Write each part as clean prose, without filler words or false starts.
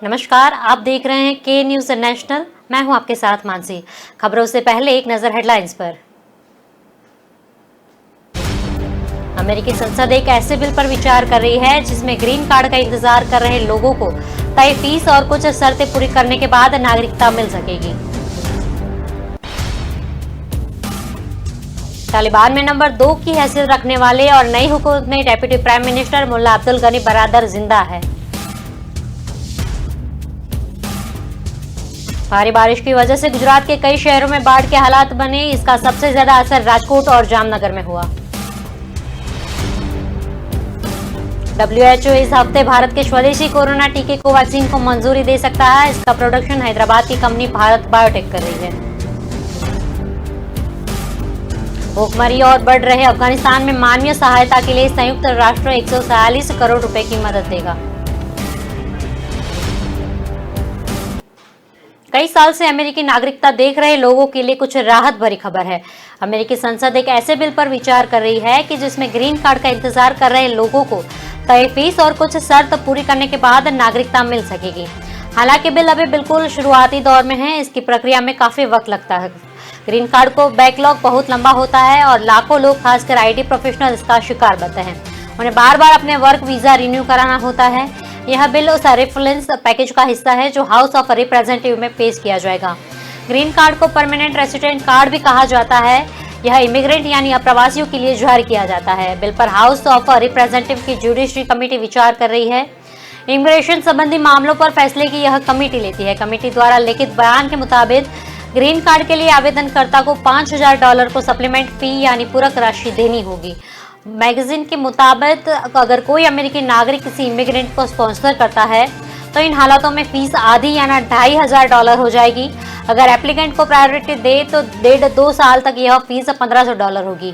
नमस्कार, आप देख रहे हैं के न्यूज नेशनल। मैं हूं आपके साथ मानसी। खबरों से पहले एक नजर हेडलाइंस पर। अमेरिकी संसद एक ऐसे बिल पर विचार कर रही है जिसमें ग्रीन कार्ड का इंतजार कर रहे लोगों को तय फीस और कुछ शर्तें पूरी करने के बाद नागरिकता मिल सकेगी। तालिबान में नंबर 2 की हैसियत रखने वाले और नई हुकूमत में डेप्यूटी प्राइम मिनिस्टर मुल्ला अब्दुल गनी बरादर जिंदा है। भारी बारिश की वजह से गुजरात के कई शहरों में बाढ़ के हालात बने। इसका सबसे ज्यादा असर राजकोट और जामनगर में हुआ। WHO इस हफ्ते भारत के स्वदेशी कोरोना टीके को वैक्सीन को मंजूरी दे सकता है। इसका प्रोडक्शन हैदराबाद की कंपनी भारत बायोटेक कर रही है। भूखमरी और बढ़ रहे अफगानिस्तान में मानवीय सहायता के लिए संयुक्त राष्ट्र 146 करोड़ रुपए की मदद देगा। कई साल से अमेरिकी नागरिकता देख रहे लोगों के लिए कुछ राहत भरी खबर है। अमेरिकी संसद एक ऐसे बिल पर विचार कर रही है कि जिसमें ग्रीन कार्ड का इंतजार कर रहे लोगों को तय फीस और कुछ शर्त पूरी करने के बाद नागरिकता मिल सकेगी। हालांकि बिल अभी बिल्कुल शुरुआती दौर में है। इसकी प्रक्रिया में काफी वक्त लगता है। ग्रीन कार्ड को बैकलॉग बहुत लंबा होता है और लाखों लोग, खासकर IT प्रोफेशनल, इसका शिकार बनते हैं। उन्हें बार बार अपने वर्क वीजा रिन्यू कराना होता है। यह बिल उस रेफरेंस पैकेज का हिस्सा है जो हाउस ऑफ रिप्रेजेंटेटिव में पेश किया जाएगा। ग्रीन कार्ड को परमानेंट रेसिडेंट कार्ड भी कहा जाता है। यह इमिग्रेंट यानी अप्रवासियों के लिए जारी किया जाता है। बिल पर हाउस ऑफ रिप्रेजेंटेटिव की जुडिशरी कमेटी विचार कर रही है। इमिग्रेशन संबंधी मामलों पर फैसले की यह कमेटी लेती है। कमेटी द्वारा लिखित बयान के मुताबिक ग्रीन कार्ड के लिए आवेदनकर्ता को $5000 को सप्लीमेंट फी यानी पूरक राशि देनी होगी। मैगजीन के मुताबिक अगर कोई अमेरिकी नागरिक किसी इमिग्रेंट को स्पॉन्सर करता है तो इन हालातों में फीस आधी यानी $2500 हो जाएगी। अगर एप्लीकेंट को प्रायोरिटी दे तो 1.5-2 साल तक यह फीस $1500 होगी।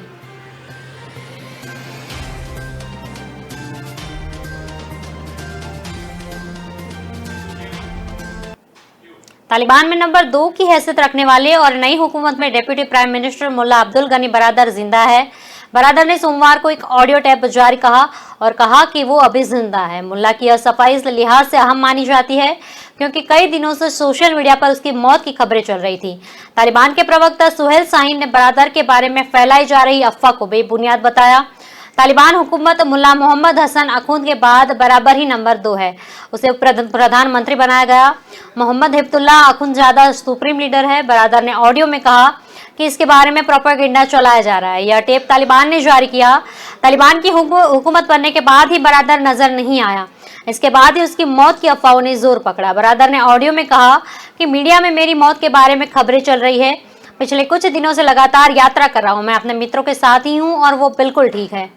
तालिबान में नंबर 2 की हैसियत रखने वाले और नई हुकूमत में डेप्यूटी प्राइम मिनिस्टर मुल्ला अब्दुल गनी बरादर जिंदा है। बरादर ने सोमवार को एक ऑडियो टेप जारी कहा कि वो अभी जिंदा है। मुल्ला की यह सफाई इस लिहाज से अहम मानी जाती है क्योंकि कई दिनों से सोशल मीडिया पर उसकी मौत की खबरें चल रही थी। तालिबान के प्रवक्ता सुहेल शाहीन ने बरादर के बारे में फैलाई जा रही अफवाह को बेबुनियाद बताया। तालिबान हुकूमत मुल्ला मोहम्मद हसन अखुंद के बाद बराबर ही नंबर 2 है। उसे प्रधानमंत्री बनाया गया। मोहम्मद हिब्तुल्लाह अखुंदजादा सुप्रीम लीडर है। बरादर ने ऑडियो में कहा कि इसके बारे में प्रोपेगेंडा चलाया जा रहा है। यह टेप तालिबान ने जारी किया। तालिबान की हुकूमत बनने के बाद ही बरादर नजर नहीं आया। इसके बाद ही उसकी मौत की अफवाहों ने जोर पकड़ा। बरादर ने ऑडियो में कहा कि मीडिया में मेरी मौत के बारे में खबरें चल रही है। पिछले कुछ दिनों से लगातार यात्रा कर रहा हूं। मैं अपने मित्रों के साथ ही हूं और वो बिल्कुल ठीक है।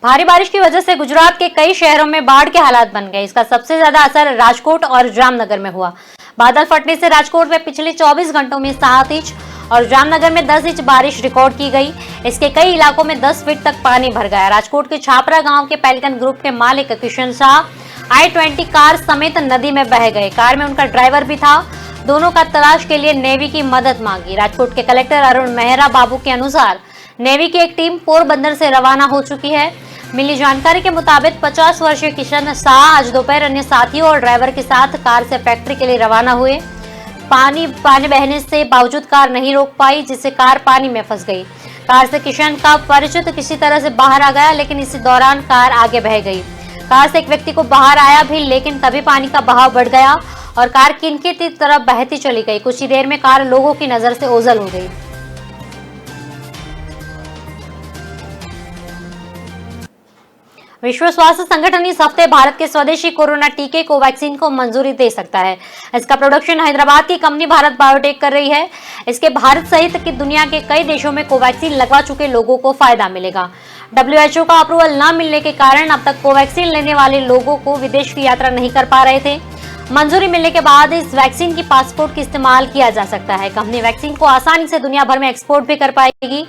भारी बारिश की वजह से गुजरात के कई शहरों में बाढ़ के हालात बन गए। इसका सबसे ज्यादा असर राजकोट और जामनगर में हुआ। बादल फटने से राजकोट में पिछले 24 घंटों में 7 इंच और जामनगर में 10 इंच बारिश रिकॉर्ड की गई। इसके कई इलाकों में 10 फीट तक पानी भर गया। राजकोट के छापरा गांव के पेलिकन ग्रुप के मालिक किशन शाह I-20 कार समेत नदी में बह गए। कार में उनका ड्राइवर भी था। दोनों का तलाश के लिए नेवी की मदद मांगी। राजकोट के कलेक्टर अरुण मेहरा बाबू के अनुसार नेवी की एक टीम पोरबंदर से रवाना हो चुकी है। मिली जानकारी के मुताबिक 50 वर्षीय किशन शाह आज दोपहर अन्य साथियों और ड्राइवर के साथ कार से फैक्ट्री के लिए रवाना हुए। पानी बहने से बावजूद कार नहीं रोक पाई, जिससे कार पानी में फंस गई। कार से किशन का परिचित किसी तरह से बाहर आ गया, लेकिन इसी दौरान कार आगे बह गई। कार से एक व्यक्ति को बाहर आया भी, लेकिन तभी पानी का बहाव बढ़ गया और कार किनके तरफ बहती चली गई। कुछ ही देर में कार लोगों की नजर से ओझल हो गई। विश्व स्वास्थ्य संगठन इस हफ्ते भारत के स्वदेशी कोरोना टीके को वैक्सीन को मंजूरी दे सकता है। इसका प्रोडक्शन हैदराबाद की कंपनी भारत बायोटेक कर रही है। इसके भारत सहित की दुनिया के कई देशों में कोवैक्सीन लगवा चुके लोगों को फायदा मिलेगा। WHO का अप्रूवल न मिलने के कारण अब तक कोवैक्सीन लेने वाले लोगों को विदेश की यात्रा नहीं कर पा रहे थे। मंजूरी मिलने के बाद इस वैक्सीन की पासपोर्ट की इस्तेमाल किया जा सकता है। कंपनी वैक्सीन को आसानी से दुनिया भर में एक्सपोर्ट भी कर पाएगी।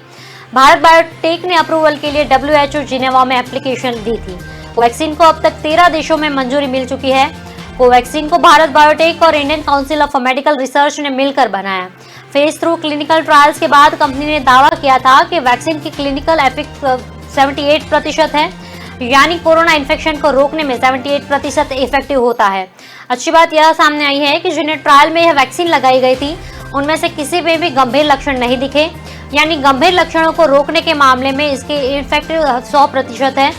भारत बायोटेक ने अप्रूवल के लिए WHO जिनेवा में एप्लीकेशन दी थी। वैक्सीन को अब तक 13 देशों में मंजूरी मिल चुकी है। कोवैक्सीन को भारत बायोटेक और Indian council of medical research ने मिलकर बनाया। फेज 3 क्लिनिकल ट्रायल्स के बाद कंपनी ने दावा किया था कि वैक्सीन की क्लिनिकल एफिकेसी 78% है, यानी कोरोना इन्फेक्शन को रोकने में 78% इफेक्टिव होता है। अच्छी बात यह सामने आई है कि जिन्हें ट्रायल में यह वैक्सीन लगाई गई थी उनमें से किसी में भी गंभीर लक्षण नहीं दिखे, यानी गंभीर लक्षणों को रोकने के मामले में इसकी इफेक्टिव 100% है।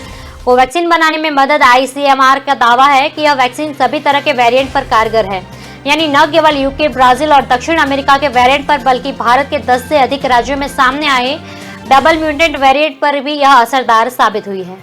कोवैक्सीन बनाने में मदद ICMR का दावा है कि यह वैक्सीन सभी तरह के वेरिएंट पर कारगर है, यानी न केवल यूके, ब्राजील और दक्षिण अमेरिका के वेरिएंट पर बल्कि भारत के 10 से अधिक राज्यों में सामने आए डबल म्यूटेंट वेरिएंट पर भी यह असरदार साबित हुई है।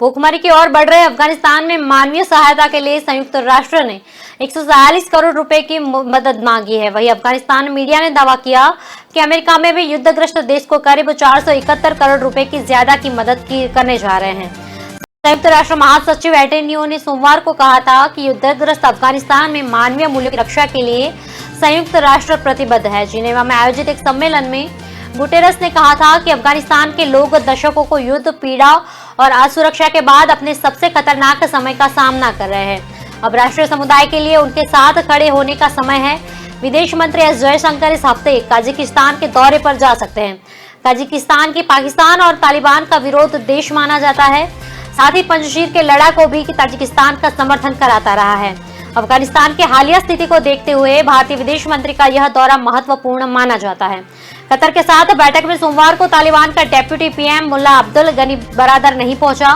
भूखमरी की ओर बढ़ रहे अफगानिस्तान में मानवीय सहायता के लिए संयुक्त राष्ट्र ने 140 करोड़ रुपए की मदद मांगी है। वहीं अफगानिस्तान मीडिया ने दावा किया कि अमेरिका में भी युद्धग्रस्त देश को करीब 471 करोड़ रुपए की ज्यादा की मदद करने जा रहे हैं। संयुक्त राष्ट्र महासचिव एंटोनियो ने सोमवार को कहा था कि युद्धग्रस्त अफगानिस्तान में मानवीय मूल्यों की रक्षा के लिए संयुक्त राष्ट्र प्रतिबद्ध है। जिनेवा में आयोजित एक सम्मेलन में गुटेरस ने कहा था कि अफगानिस्तान के लोग दशकों को युद्ध, पीड़ा और असुरक्षा के बाद अपने सबसे खतरनाक समय का सामना कर रहे हैं। अब राष्ट्रीय समुदाय के लिए उनके साथ खड़े होने का समय है। विदेश मंत्री एस जयशंकर इस हफ्ते ताजिकिस्तान के दौरे पर जा सकते हैं। ताजिकिस्तान की पाकिस्तान और तालिबान का विरोध देश माना जाता है। साथ ही पंजशीर के लड़ाकों भी ताजिकिस्तान का समर्थन कराता रहा है। अफगानिस्तान की हालिया स्थिति को देखते हुए भारतीय विदेश मंत्री का यह दौरा महत्वपूर्ण माना जाता है। कतर के साथ बैठक में सोमवार को तालिबान का डेप्यूटी PM मुल्ला अब्दुल गनी बरादर नहीं पहुंचा।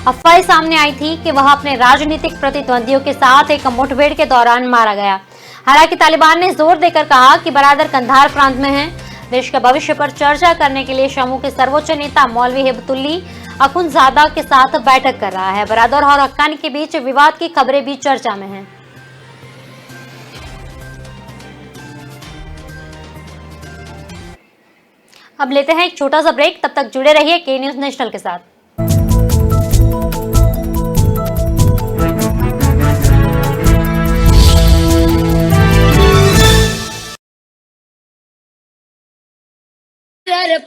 अफवाह सामने आई थी कि वह अपने राजनीतिक प्रतिद्वंदियों के साथ एक मुठभेड़ के दौरान मारा गया। हालांकि तालिबान ने जोर देकर कहा कि बरादर कंधार प्रांत में हैं। देश के भविष्य पर चर्चा करने के लिए समूह के सर्वोच्च नेता मौलवी हिबतुल्ली अखुनजादा के साथ बैठक कर रहा है। बरादर और हक्कानी के बीच विवाद की खबरें भी चर्चा में हैं। अब लेते हैं एक छोटा सा ब्रेक, तब तक जुड़े रहिए के न्यूज नेशनल के साथ।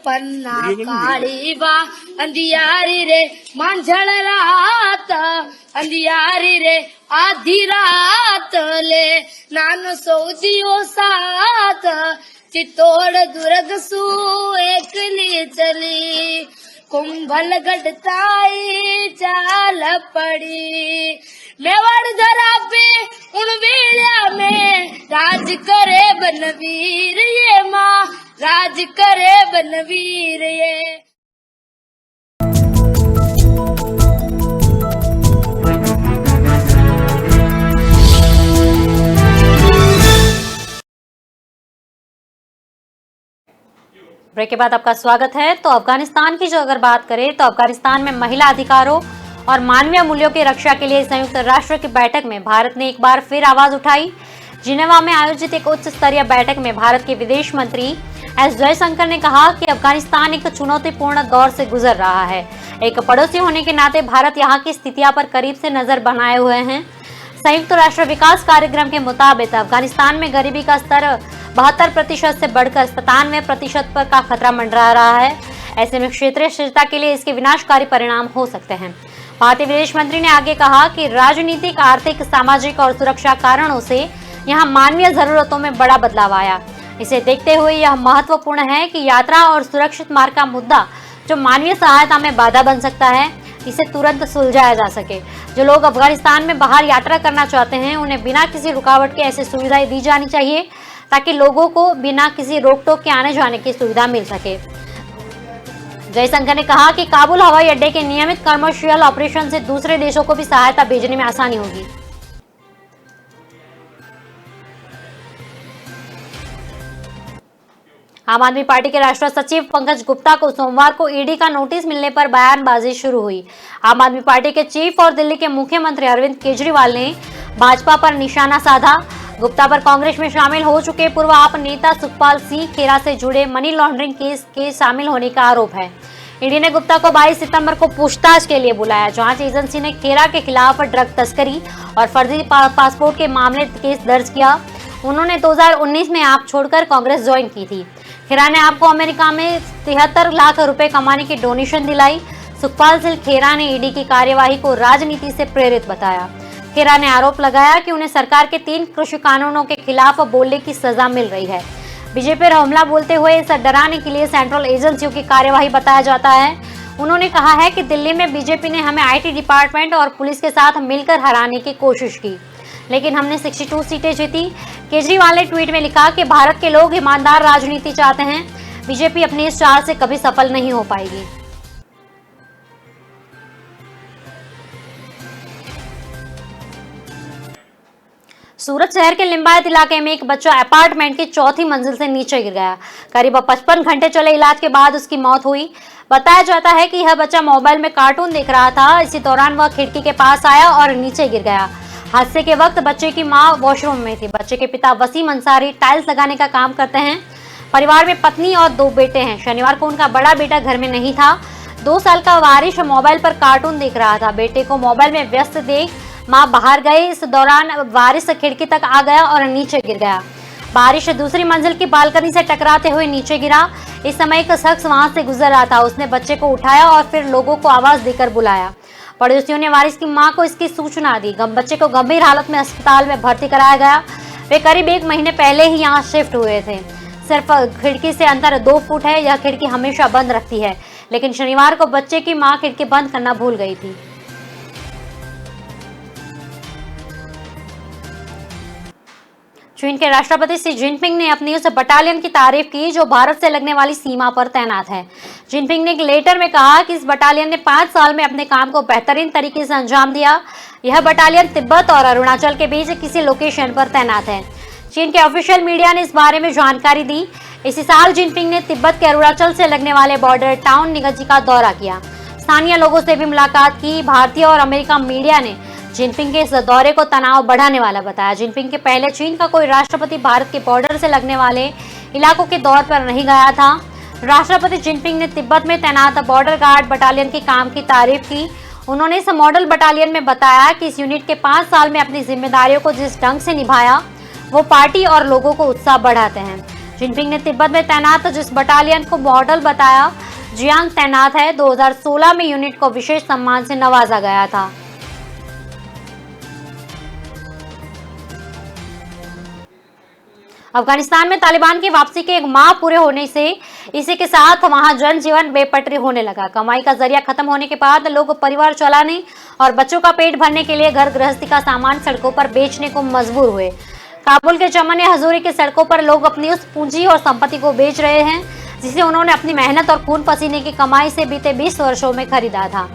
पन्ना काली बा अंधियारी रे मांझल रात अंधियारी रे आधी रात ले नानो सऊदियो साथ चित्तौड़ दुर्ग सू एकली चली कुंभल गढ़ताई चाल पड़ी मेवाड़ धरा पे उन वीरिया में राज करे बनवीर ये माँ राज करे बनवीर ये। ब्रेक के बाद आपका स्वागत है। तो अफगानिस्तान की जो अगर बात करें तो अफगानिस्तान में महिला अधिकारों और मानवीय मूल्यों की रक्षा के लिए संयुक्त राष्ट्र की बैठक में भारत ने एक बार फिर आवाज उठाई। जिनेवा में आयोजित एक उच्च स्तरीय बैठक में भारत के विदेश मंत्री एस जयशंकर ने कहा कि अफगानिस्तान एक चुनौतीपूर्ण दौर से गुजर रहा है। एक पड़ोसी होने के नाते भारत यहाँ की स्थितियों पर करीब से नजर बनाए हुए हैं। संयुक्त राष्ट्र विकास कार्यक्रम के मुताबिक अफगानिस्तान में गरीबी का स्तर 72% से बढ़कर 97% पर का खतरा मंडरा रहा है। ऐसे में क्षेत्रीय स्थिरता के लिए इसके विनाशकारी परिणाम हो सकते हैं। भारतीय विदेश मंत्री ने आगे कहा कि राजनीतिक, आर्थिक, सामाजिक और सुरक्षा कारणों से यहाँ मानवीय जरूरतों में बड़ा बदलाव आया। इसे देखते हुए यह महत्वपूर्ण है कि यात्रा और सुरक्षित मार्ग का मुद्दा जो मानवीय सहायता में बाधा बन सकता है, इसे तुरंत सुलझाया जा सके। जो लोग अफगानिस्तान में बाहर यात्रा करना चाहते हैं उन्हें बिना किसी रुकावट के ऐसी सुविधाएं दी जानी चाहिए ताकि लोगों को बिना किसी रोक टोक के आने जाने की सुविधा मिल सके। जयशंकर ने कहा कि काबुल हवाई अड्डे के नियमित कमर्शियल ऑपरेशन से दूसरे देशों को भी सहायता भेजने में आसानी होगी। आम आदमी पार्टी के राष्ट्रीय सचिव पंकज गुप्ता को सोमवार को ईडी का नोटिस मिलने पर बयानबाजी शुरू हुई। आम आदमी पार्टी के चीफ और दिल्ली के मुख्यमंत्री अरविंद केजरीवाल ने भाजपा पर निशाना साधा। गुप्ता पर कांग्रेस में शामिल हो चुके पूर्व आप नेता सुखपाल सिंह खेरा से जुड़े मनी लॉन्ड्रिंग केस के शामिल होने का आरोप है। ईडी ने गुप्ता को 22 सितंबर को पूछताछ के लिए बुलाया। जांच एजेंसी ने खेरा के खिलाफ ड्रग तस्करी और फर्जी पासपोर्ट के मामले केस दर्ज किया। उन्होंने 2019 में आप छोड़कर कांग्रेस ज्वाइन की थी। खेरा ने आपको अमेरिका में 73 लाख रुपए कमाने की डोनेशन दिलाई। सुखपाल सिंह खेरा ने ईडी की कार्यवाही को राजनीति से प्रेरित बताया। खेरा ने आरोप लगाया कि उन्हें सरकार के 3 कृषि कानूनों के खिलाफ बोलने की सजा मिल रही है। बीजेपी पर हमला बोलते हुए इसे डराने के लिए सेंट्रल एजेंसियों की कार्यवाही बताया जाता है। उन्होंने कहा है कि दिल्ली में बीजेपी ने हमें आईटी डिपार्टमेंट और पुलिस के साथ मिलकर हराने की कोशिश की, लेकिन हमने 62 सीटें जीती। केजरीवाल ने ट्वीट में लिखा कि भारत के लोग ईमानदार राजनीति चाहते हैं, बीजेपी अपनी इस चाल से कभी सफल नहीं हो पाएगी। सूरत शहर के लिंबायत इलाके में एक बच्चा अपार्टमेंट की 4थी मंजिल से नीचे गिर गया। करीब 55 घंटे चले इलाज के बाद उसकी मौत हुई। बताया जाता है कि यह बच्चा मोबाइल में कार्टून देख रहा था। इसी दौरान वह खिड़की के पास आया और नीचे गिर गया। हादसे के वक्त बच्चे की मां वॉशरूम में थी। बच्चे के पिता वसीम अंसारी टाइल्स लगाने का काम करते हैं। परिवार में पत्नी और 2 बेटे हैं। शनिवार को उनका बड़ा बेटा घर में नहीं था। 2 साल का वारिश मोबाइल पर कार्टून देख रहा था। बेटे को मोबाइल में व्यस्त देख मां बाहर गई। इस दौरान वारिस खिड़की तक आ गया और नीचे गिर गया। बारिश दूसरी मंजिल की बालकनी से टकराते हुए नीचे गिरा। इस समय एक शख्स वहां से गुजर रहा था। उसने बच्चे को उठाया और फिर लोगों को आवाज देकर बुलाया। पड़ोसियों ने वारिस की मां को इसकी सूचना दी। बच्चे को गंभीर हालत में अस्पताल में भर्ती कराया गया। वे करीब 1 महीने पहले ही यहाँ शिफ्ट हुए थे। सिर्फ खिड़की से अंतर 2 फुट है। यह खिड़की हमेशा बंद रखती है, लेकिन शनिवार को बच्चे की मां खिड़की बंद करना भूल गई थी। चीन के राष्ट्रपति शी जिनपिंग ने अपनी उस बटालियन की तारीफ की जो भारत से लगने वाली सीमा पर तैनात है। जिनपिंग ने एक लेटर में कहा कि इस बटालियन ने 5 साल में अपने काम को बेहतरीन तरीके से अंजाम दिया। यह बटालियन तिब्बत और अरुणाचल के बीच किसी लोकेशन पर तैनात है। चीन के ऑफिशियल मीडिया ने इस बारे में जानकारी दी। इसी साल जिनपिंग ने तिब्बत के अरुणाचल से लगने वाले बॉर्डर टाउन निगजी का दौरा किया। स्थानीय लोगों से भी मुलाकात की। भारतीय और अमेरिका मीडिया ने जिनपिंग के इस दौरे को तनाव बढ़ाने वाला बताया। जिनपिंग के पहले चीन का कोई राष्ट्रपति भारत के बॉर्डर से लगने वाले इलाकों के दौर पर नहीं गया था। राष्ट्रपति जिनपिंग ने तिब्बत में तैनात बॉर्डर गार्ड बटालियन के काम की तारीफ की। उन्होंने इस मॉडल बटालियन में बताया कि इस यूनिट के 5 साल में अपनी जिम्मेदारियों को जिस ढंग से निभाया वो पार्टी और लोगों को उत्साह बढ़ाते हैं। जिनपिंग ने तिब्बत में तैनात जिस बटालियन को मॉडल बताया जियांग तैनात है। 2016 में यूनिट को विशेष सम्मान से नवाजा गया था। अफगानिस्तान में तालिबान की वापसी के 1 माह पूरे होने से इसी के साथ वहां जनजीवन बेपटरी होने लगा। कमाई का जरिया खत्म होने के बाद लोग परिवार चलाने और बच्चों का पेट भरने के लिए घर गृहस्थी का सामान सड़कों पर बेचने को मजबूर हुए। काबुल के चमन या हजूरी की सड़कों पर लोग अपनी उस पूंजी और संपत्ति को बेच रहे हैं जिसे उन्होंने अपनी मेहनत और खून पसीने की कमाई से बीते 20 वर्षों में खरीदा था।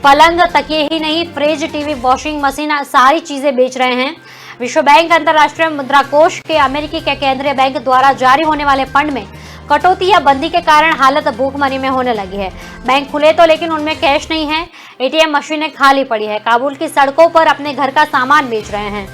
पलंग, तकिए ही नहीं, फ्रिज, टीवी, वॉशिंग मशीन, सारी चीजें बेच रहे हैं। विश्व बैंक, अंतर्राष्ट्रीय मुद्रा कोष के अमेरिकी के केंद्रीय बैंक द्वारा जारी होने वाले फंड में कटौती या बंदी के कारण हालत भूखमरी में होने लगी है। बैंक खुले तो लेकिन उनमें कैश नहीं है। एटीएम मशीनें खाली पड़ी है। काबुल की सड़कों पर अपने घर का सामान बेच रहे हैं।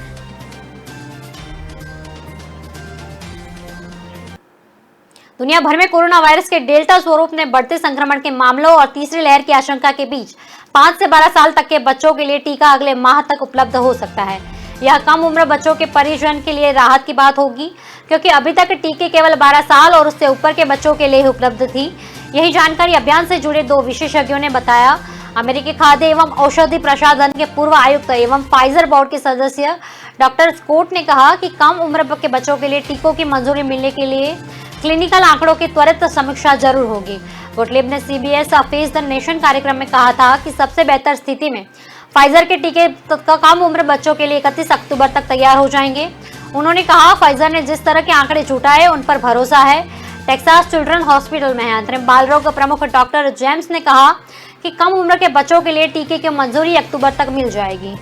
दुनिया भर में कोरोना वायरस के डेल्टा स्वरूप ने बढ़ते संक्रमण के मामलों और तीसरी लहर की आशंका के बीच 5 से 12 साल तक के बच्चों के लिए टीका अगले माह तक उपलब्ध हो सकता है। यह कम उम्र बच्चों के परिजन के लिए राहत की बात होगी, क्योंकि अभी तक टीके केवल 12 साल और उससे ऊपर के बच्चों के लिए उपलब्ध थी। यही जानकारी अभियान से जुड़े 2 विशेषज्ञों ने बताया। अमेरिकी खाद्य एवं औषधि प्रशासन के पूर्व आयुक्त एवं फाइजर बोर्ड के सदस्य डॉक्टर स्कॉट ने कहा कि कम उम्र के बच्चों के लिए टीकों की मंजूरी मिलने के लिए क्लिनिकल आंकड़ों की त्वरित समीक्षा जरूर होगी। गोटलिब ने CBS फेस द नेशन कार्यक्रम में कहा था कि सबसे बेहतर स्थिति में फाइजर के टीके कम उम्र बच्चों के लिए 31 अक्टूबर तक तैयार हो जाएंगे। उन्होंने कहा, फाइजर ने जिस तरह के आंकड़े जुटाए उन पर भरोसा है। टेक्सास चिल्ड्रन हॉस्पिटल में अंतरिम बाल रोग प्रमुख डॉक्टर जेम्स ने कहा कि कम उम्र के बच्चों के लिए टीके की मंजूरी अक्टूबर तक मिल जाएगी।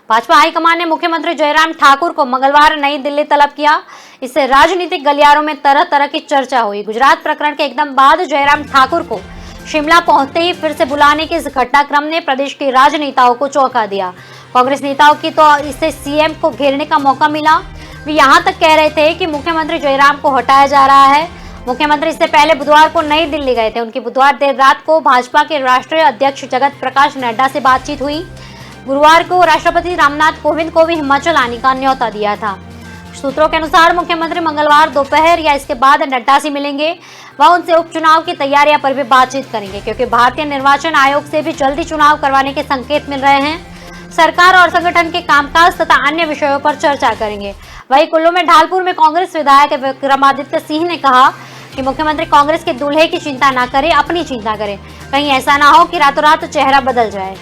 भाजपा हाईकमान ने मुख्यमंत्री जयराम ठाकुर को मंगलवार नई दिल्ली तलब किया। इससे राजनीतिक गलियारों में तरह तरह की चर्चा हुई। गुजरात प्रकरण के एकदम बाद जयराम ठाकुर को शिमला पहुंचते ही फिर से बुलाने के इस घटनाक्रम ने प्रदेश के राजनेताओं को चौंका दिया। कांग्रेस नेताओं की तो इससे सीएम को घेरने का मौका मिला। वे यहां तक कह रहे थे कि मुख्यमंत्री जयराम को हटाया जा रहा है। मुख्यमंत्री इससे पहले बुधवार को नई दिल्ली गए थे। उनकी बुधवार देर रात को भाजपा के राष्ट्रीय अध्यक्ष जगत प्रकाश नड्डा से बातचीत हुई। गुरुवार को राष्ट्रपति रामनाथ कोविंद को भी हिमाचल आने का न्योता दिया था। सूत्रों के अनुसार मुख्यमंत्री मंगलवार दोपहर या इसके बाद नड्डा से मिलेंगे। वह उनसे उपचुनाव की तैयारियां पर भी बातचीत करेंगे, क्योंकि भारतीय निर्वाचन आयोग से भी जल्दी चुनाव करवाने के संकेत मिल रहे हैं। सरकार और संगठन के कामकाज तथा अन्य विषयों पर चर्चा करेंगे। वहीं कुल्लू में ढालपुर में कांग्रेस विधायक विक्रमादित्य सिंह ने कहा कि मुख्यमंत्री कांग्रेस के दूल्हे की चिंता न करे, अपनी चिंता करे। कहीं ऐसा ना हो कि रातों रात चेहरा बदल जाए।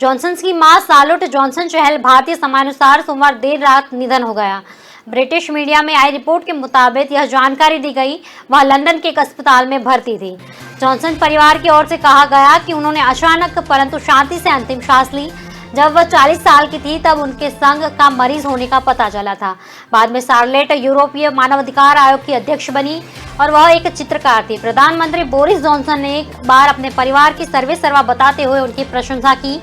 जॉनसन की मां सार्लोट जॉनसन चहल भारतीय समयानुसार सोमवार देर रात निधन हो गया। ब्रिटिश मीडिया में आई रिपोर्ट के मुताबिक यह जानकारी दी गई। वह लंदन के एक अस्पताल में भर्ती थी। जॉनसन परिवार की ओर से कहा गया कि उन्होंने अचानक परंतु शांति से अंतिम सांस ली। जब वह 40 साल की थी तब उनके संग का मरीज होने का पता चला था। बाद में सार्लोट यूरोपीय मानवाधिकार आयोग की अध्यक्ष बनी और वह एक चित्रकार थी। प्रधानमंत्री बोरिस जॉनसन ने एक बार अपने परिवार की सर्वे सर्वा बताते हुए उनकी प्रशंसा की।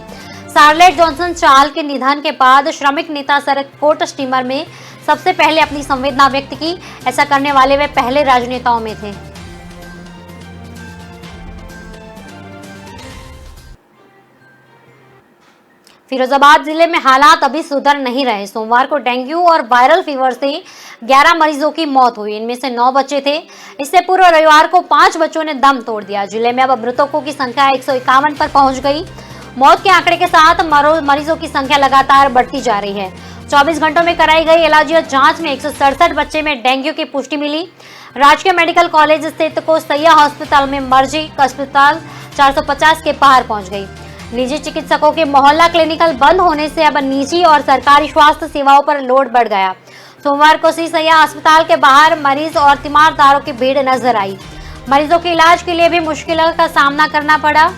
सार्लोट जॉनसन चाल के निधन के बाद श्रमिक नेता सरकोट स्टीमर में सबसे पहले अपनी संवेदना व्यक्त की। ऐसा करने वाले वे पहले राजनेताओं में थे। फिरोजाबाद जिले में हालात अभी सुधर नहीं रहे। सोमवार को डेंगू और वायरल फीवर से 11 मरीजों की मौत हुई। इनमें से 9 बच्चे थे। इससे पूर्व रविवार को 5 बच्चों ने दम तोड़ दिया। जिले में अब मृतकों की संख्या 151 पर पहुंच गई। मौत के आंकड़े के साथ मरीजों की संख्या लगातार बढ़ती जा रही है। 24 घंटों में कराई गई इलाजिया जांच में 167 बच्चे में डेंगू की पुष्टि मिली। राजकीय मेडिकल कॉलेज स्थित कोसैया अस्पताल में मर्जी अस्पताल 450 के पार पहुंच गई। निजी चिकित्सकों के मोहल्ला क्लिनिकल बंद होने से अब निजी और सरकारी स्वास्थ्य सेवाओं पर लोड बढ़ गया। सोमवार को कोसैया अस्पताल के बाहर मरीज और तीमारदारों की भीड़ नजर आई। मरीजों के इलाज के लिए भी मुश्किलों का सामना करना पड़ा।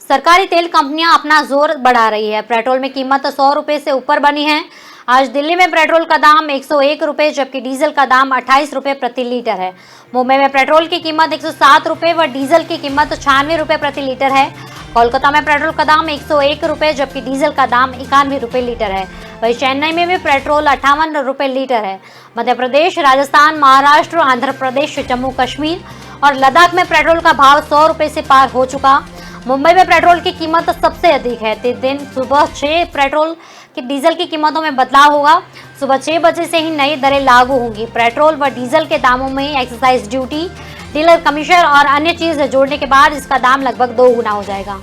सरकारी तेल कंपनियां अपना जोर बढ़ा रही है। पेट्रोल में कीमत 100 रुपए से ऊपर बनी है। आज दिल्ली में पेट्रोल का दाम 101 रुपए जबकि डीजल का दाम 28 रुपए प्रति लीटर है। मुंबई में पेट्रोल की कीमत 107 रुपए व डीजल की कीमत 96 रुपए प्रति लीटर है। कोलकाता में पेट्रोल का दाम 101 रुपए जबकि डीजल का दाम 91 रुपए लीटर है। वहीं चेन्नई में भी पेट्रोल 58 रुपए लीटर है। मध्य प्रदेश, राजस्थान, महाराष्ट्र, आंध्र प्रदेश, जम्मू कश्मीर और लद्दाख में पेट्रोल का भाव 100 रुपए से पार हो चुका। मुंबई में पेट्रोल की कीमत सबसे अधिक है। दिन सुबह 6 पेट्रोल की डीजल की कीमतों में बदलाव होगा। सुबह 6 बजे से ही नई दरें लागू होंगी। पेट्रोल व डीजल के दामों में एक्साइज ड्यूटी, डीलर कमीशन और अन्य चीज जोड़ने के बाद इसका दाम लगभग 2 गुना हो जाएगा।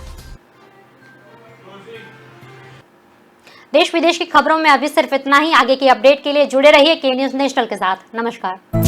देश विदेश की खबरों में अभी सिर्फ इतना ही। आगे की अपडेट के लिए जुड़े रहिए के न्यूज नेशनल के साथ। नमस्कार।